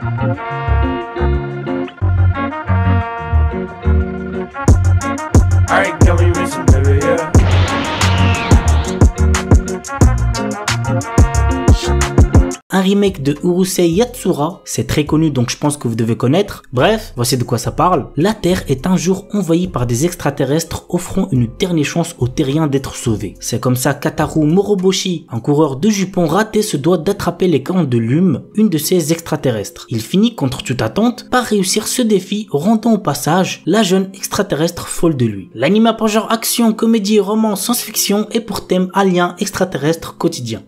Alright, can we listen, baby, yeah? Un remake de Urusei Yatsura, c'est très connu donc je pense que vous devez connaître. Bref, voici de quoi ça parle. La Terre est un jour envahie par des extraterrestres offrant une dernière chance aux terriens d'être sauvés. C'est comme ça qu'Ataru Moroboshi, un coureur de jupons raté, se doit d'attraper les cornes de Lume, une de ces extraterrestres. Il finit contre toute attente par réussir ce défi, rendant au passage la jeune extraterrestre folle de lui. L'anime a pour genre action, comédie, roman, science-fiction et pour thème alien extraterrestre quotidien.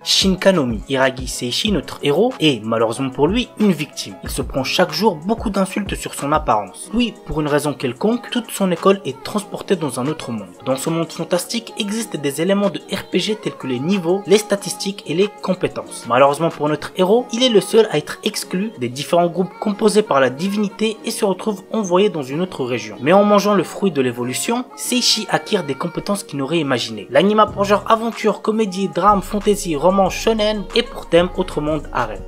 Shinkanomi Hiragi Seishi, notre héros, est, malheureusement pour lui, une victime. Il se prend chaque jour beaucoup d'insultes sur son apparence. Lui, pour une raison quelconque, toute son école est transportée dans un autre monde. Dans ce monde fantastique existent des éléments de RPG tels que les niveaux, les statistiques et les compétences. Malheureusement pour notre héros, il est le seul à être exclu des différents groupes composés par la divinité et se retrouve envoyé dans une autre région. Mais en mangeant le fruit de l'évolution, Seishi acquiert des compétences qu'il n'aurait imaginées. L'anime a pour genre aventure, comédie, drame, fantasy, roman, shonen et pour thème autre monde harem.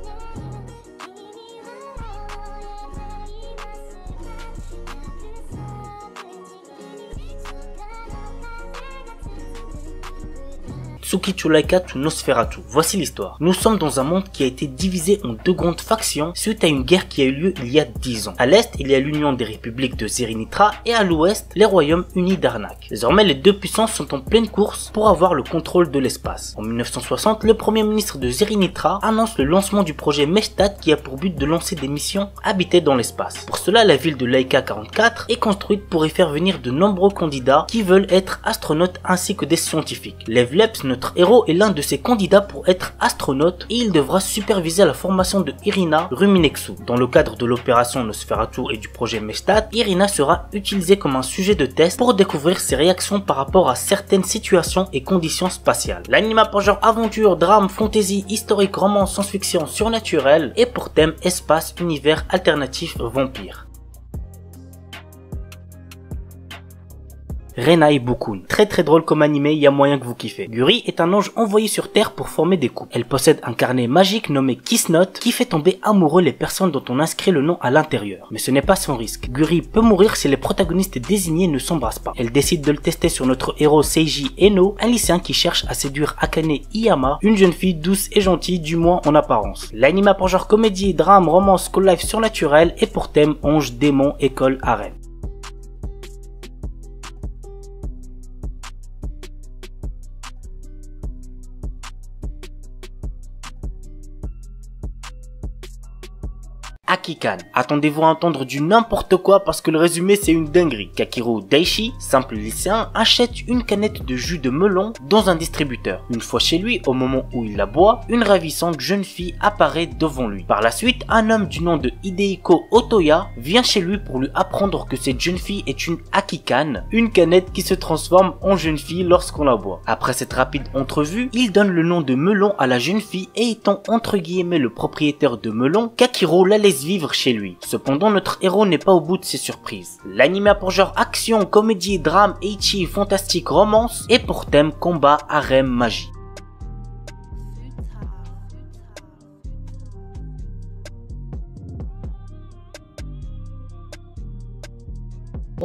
Tsukitulaika to Nosferatu. Voici l'histoire. Nous sommes dans un monde qui a été divisé en deux grandes factions suite à une guerre qui a eu lieu il y a 10 ans. À l'est, il y a l'union des républiques de Zerinitra et à l'ouest, les royaumes unis d'Arnak. Désormais, les deux puissances sont en pleine course pour avoir le contrôle de l'espace. En 1960, le premier ministre de Zerinitra annonce le lancement du projet Mestat qui a pour but de lancer des missions habitées dans l'espace. Pour cela, la ville de Laika 44 est construite pour y faire venir de nombreux candidats qui veulent être astronautes ainsi que des scientifiques. Lev Leps, notre héros, est l'un de ces candidats pour être astronaute et il devra superviser la formation de Irina Ruminexu. Dans le cadre de l'opération Nosferatu et du projet Mestat, Irina sera utilisée comme un sujet de test pour découvrir ses réactions par rapport à certaines situations et conditions spatiales. L'anime a pour genre aventure, drame, fantasy, historique, roman, science-fiction, surnaturel et pour thème espace, univers alternatif, vampire. Renai Bokun. Très drôle comme animé, il y a moyen que vous kiffez. Guri est un ange envoyé sur Terre pour former des couples. Elle possède un carnet magique nommé Kiss Note qui fait tomber amoureux les personnes dont on inscrit le nom à l'intérieur. Mais ce n'est pas sans risque. Guri peut mourir si les protagonistes désignés ne s'embrassent pas. Elle décide de le tester sur notre héros Seiji Eno, un lycéen qui cherche à séduire Akane Iyama, une jeune fille douce et gentille, du moins en apparence. L'anime a pour genre comédie, drame, romance, school life surnaturel et pour thème ange, démon, école, harem. Akikan. Attendez-vous à entendre du n'importe quoi parce que le résumé c'est une dinguerie. Kakiru Daishi, simple lycéen, achète une canette de jus de melon dans un distributeur. Une fois chez lui, au moment où il la boit, une ravissante jeune fille apparaît devant lui. Par la suite, un homme du nom de Hidehiko Otoya vient chez lui pour lui apprendre que cette jeune fille est une Akikan, une canette qui se transforme en jeune fille lorsqu'on la boit. Après cette rapide entrevue, il donne le nom de melon à la jeune fille et étant entre guillemets le propriétaire de melon, Kakiru la laisse vivre chez lui. Cependant, notre héros n'est pas au bout de ses surprises. L'anime a pour genre action, comédie, drame, ecchi, fantastique, romance et pour thème combat, harem, magie.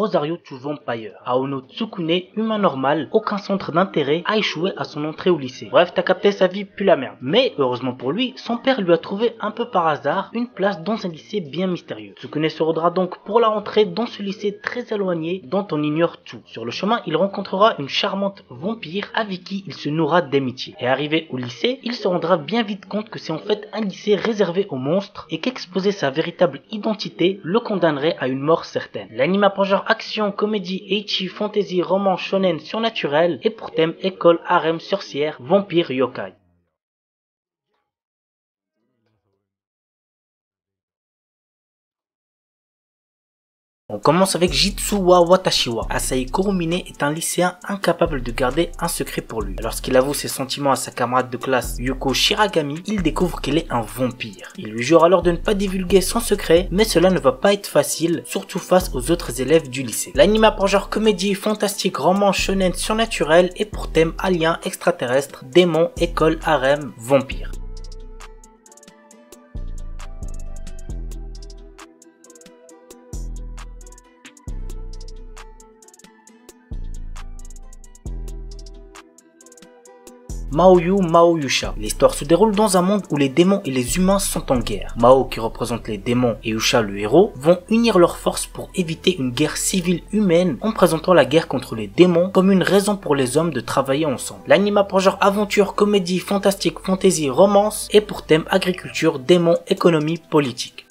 Rosario to Vampire. Aono Tsukune, humain normal, aucun centre d'intérêt, a échoué à son entrée au lycée. Bref, t'as capté, sa vie pue la merde. Mais, heureusement pour lui, son père lui a trouvé un peu par hasard une place dans un lycée bien mystérieux. Tsukune se rendra donc pour la rentrée dans ce lycée très éloigné dont on ignore tout. Sur le chemin, il rencontrera une charmante vampire avec qui il se nourra d'amitié. Et arrivé au lycée, il se rendra bien vite compte que c'est en fait un lycée réservé aux monstres et qu'exposer sa véritable identité le condamnerait à une mort certaine. L'anime a pour genre action, comédie, ecchi, fantasy, roman, shonen, surnaturel et pour thème école, harem, sorcière, vampire, yokai. On commence avec Jitsuwa Watashiwa. Asahi Kurumine est un lycéen incapable de garder un secret pour lui. Lorsqu'il avoue ses sentiments à sa camarade de classe Yuko Shiragami, il découvre qu'elle est un vampire. Il lui jure alors de ne pas divulguer son secret, mais cela ne va pas être facile, surtout face aux autres élèves du lycée. L'anime a pour genre comédie, fantastique, roman, shonen, surnaturel et pour thème alien, extraterrestre, démons, école, harem, vampire. Maoyu Mao-Yusha. L'histoire se déroule dans un monde où les démons et les humains sont en guerre. Mao, qui représente les démons, et Yusha, le héros, vont unir leurs forces pour éviter une guerre civile humaine en présentant la guerre contre les démons comme une raison pour les hommes de travailler ensemble. L'anime a pour genre aventure, comédie, fantastique, fantasy, romance et pour thème agriculture, démons, économie, politique.